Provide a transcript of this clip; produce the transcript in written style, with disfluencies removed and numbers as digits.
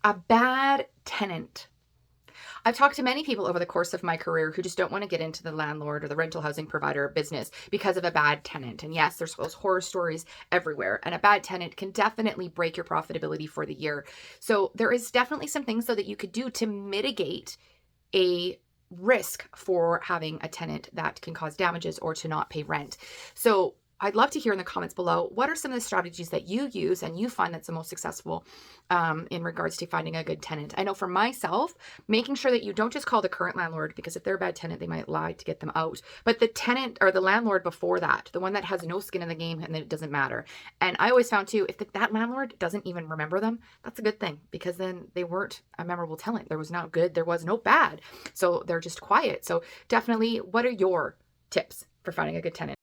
A bad tenant. I've talked to many people over the course of my career who just don't want to get into the landlord or the rental housing provider business because of a bad tenant. And yes, there's those horror stories everywhere. And a bad tenant can definitely break your profitability for the year. So there is definitely some things though that you could do to mitigate a risk for having a tenant that can cause damages or to not pay rent. So I'd love to hear in the comments below, what are some of the strategies that you use and you find that's the most successful in regards to finding a good tenant? I know for myself, making sure that you don't just call the current landlord, because if they're a bad tenant, they might lie to get them out, but the tenant or the landlord before that, the one that has no skin in the game and it doesn't matter. And I always found too, if that landlord doesn't even remember them, that's a good thing, because then they weren't a memorable tenant. There was not good, there was no bad. So they're just quiet. So definitely, what are your tips for finding a good tenant?